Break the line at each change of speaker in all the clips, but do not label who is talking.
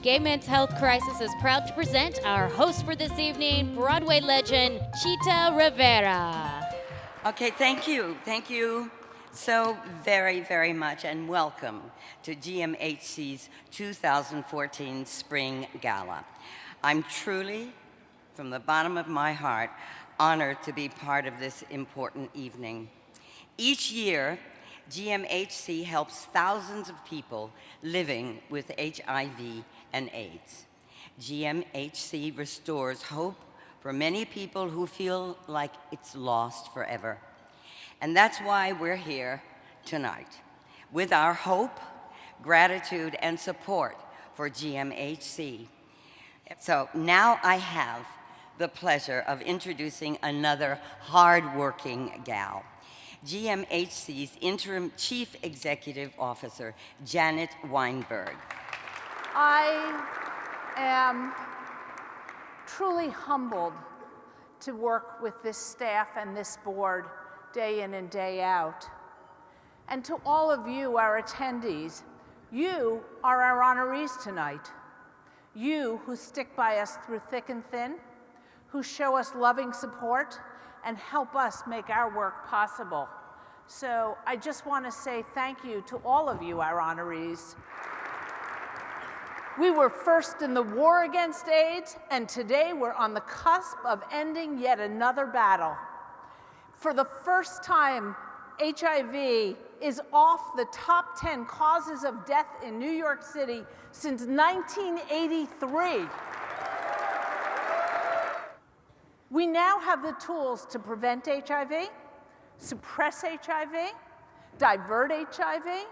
Gay Men's Health Crisis is proud to present our host for this evening, Broadway legend Chita Rivera.
Okay, thank you. Thank you so very, very much, and welcome to GMHC's 2014 Spring Gala. I'm truly, from the bottom of my heart, honored to be part of this important evening. Each year, GMHC helps thousands of people living with HIV and AIDS. GMHC restores hope for many people who feel like it's lost forever. And that's why we're here tonight, with our hope, gratitude, and support for GMHC. So now I have the pleasure of introducing another hard-working gal, GMHC's Interim Chief Executive Officer, Janet Weinberg.
I am truly humbled to work with this staff and this board day in and day out. And to all of you, our attendees, you are our honorees tonight. You who stick by us through thick and thin, who show us loving support, and help us make our work possible. So I just want to say thank you to all of you, our honorees. We were first in the war against AIDS, and today we're on the cusp of ending yet another battle. For the first time, HIV is off the top 10 causes of death in New York City since 1983. We now have the tools to prevent HIV, suppress HIV, divert HIV.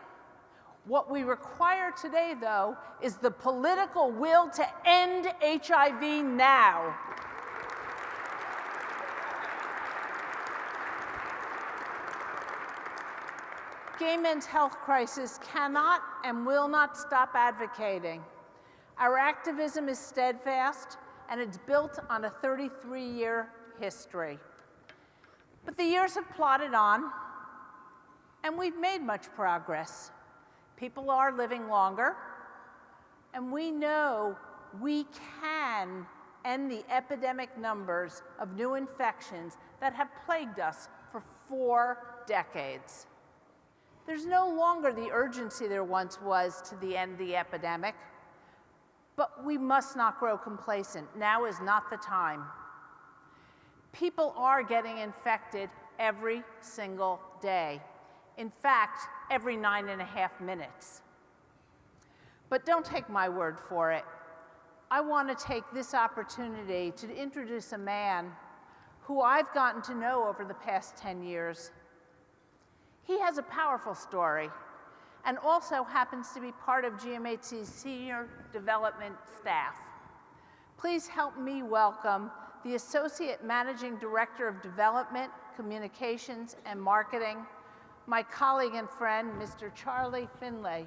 What we require today, though, is the political will to end HIV now. Gay Men's Health Crisis cannot and will not stop advocating. Our activism is steadfast, and it's built on a 33-year history. But the years have plodded on, and we've made much progress. People are living longer, and we know we can end the epidemic numbers of new infections that have plagued us for 4 decades. There's no longer the urgency there once was to the end of the epidemic, but we must not grow complacent. Now is not the time. People are getting infected every single day. In fact, every 9.5 minutes. But don't take my word for it. I want to take this opportunity to introduce a man who I've gotten to know over the past 10 years. He has a powerful story and also happens to be part of GMHC's senior development staff. Please help me welcome the Associate Managing Director of Development, Communications, and Marketing, my colleague and friend, Mr. Charlie Finlay.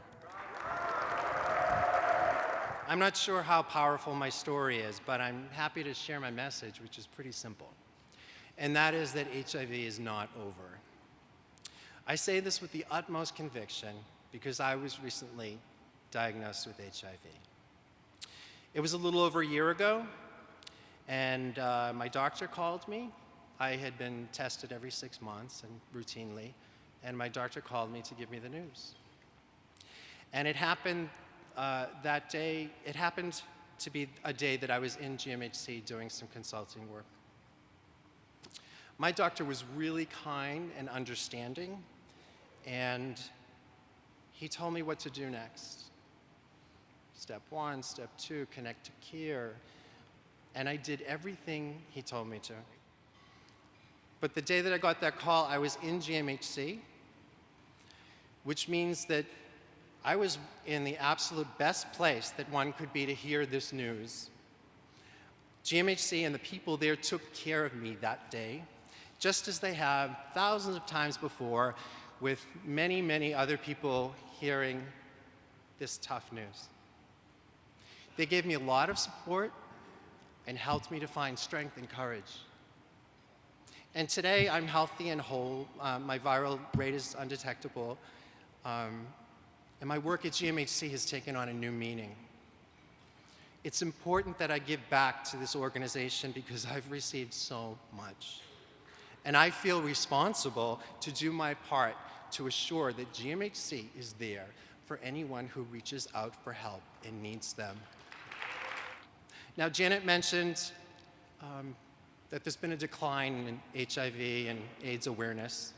I'm not sure how powerful my story is, but I'm happy to share my message, which is pretty simple. And that is that HIV is not over. I say this with the utmost conviction because I was recently diagnosed with HIV. It was a little over a year ago, and my doctor called me. I had been tested every 6 months and routinely, and my doctor called me to give me the news. And it happened that day, it happened to be a day that I was in GMHC doing some consulting work. My doctor was really kind and understanding, and he told me what to do next. Step 1, step 2, connect to care, and I did everything he told me to. But the day that I got that call, I was in GMHC, which means that I was in the absolute best place that one could be to hear this news. GMHC and the people there took care of me that day, just as they have thousands of times before, with many, many other people hearing this tough news. They gave me a lot of support and helped me to find strength and courage. And today, I'm healthy and whole. My viral rate is undetectable. And my work at GMHC has taken on a new meaning. It's important that I give back to this organization because I've received so much. And I feel responsible to do my part to assure that GMHC is there for anyone who reaches out for help and needs them. Now, Janet mentioned that there's been a decline in HIV and AIDS awareness.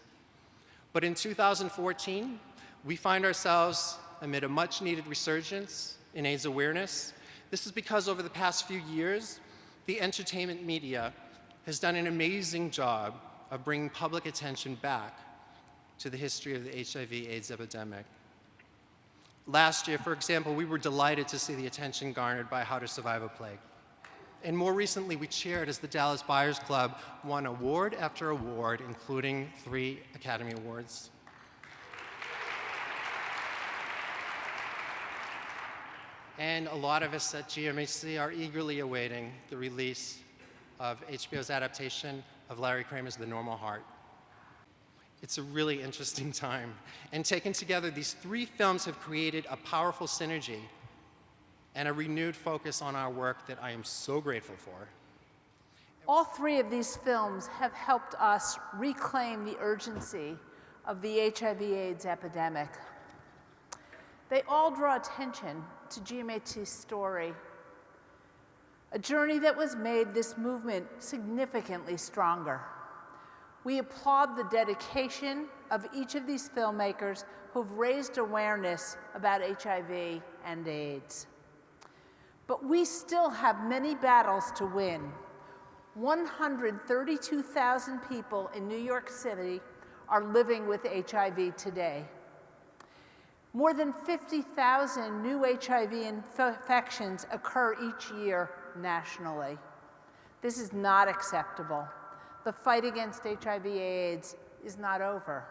But in 2014, we find ourselves amid a much-needed resurgence in AIDS awareness. This is because over the past few years, the entertainment media has done an amazing job of bringing public attention back to the history of the HIV/AIDS epidemic. Last year, for example, we were delighted to see the attention garnered by How to Survive a Plague. And more recently, we cheered as the Dallas Buyers Club won award after award, including 3 Academy Awards. And a lot of us at GMHC are eagerly awaiting the release of HBO's adaptation of Larry Kramer's The Normal Heart. It's a really interesting time. And taken together, these 3 films have created a powerful synergy and a renewed focus on our work that I am so grateful for.
All 3 of these films have helped us reclaim the urgency of the HIV/AIDS epidemic. They all draw attention to GMHC's story, a journey that was made this movement significantly stronger. We applaud the dedication of each of these filmmakers who've raised awareness about HIV and AIDS. But we still have many battles to win. 132,000 people in New York City are living with HIV today. More than 50,000 new HIV infections occur each year nationally. This is not acceptable. The fight against HIV/AIDS is not over.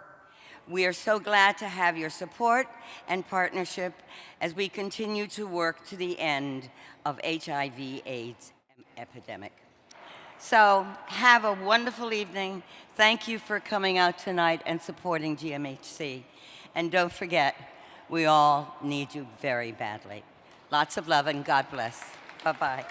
We are so glad to have your support and partnership as we continue to work to the end of HIV/AIDS epidemic. So have a wonderful evening. Thank you for coming out tonight and supporting GMHC. And don't forget, we all need you very badly. Lots of love and God bless. Bye-bye.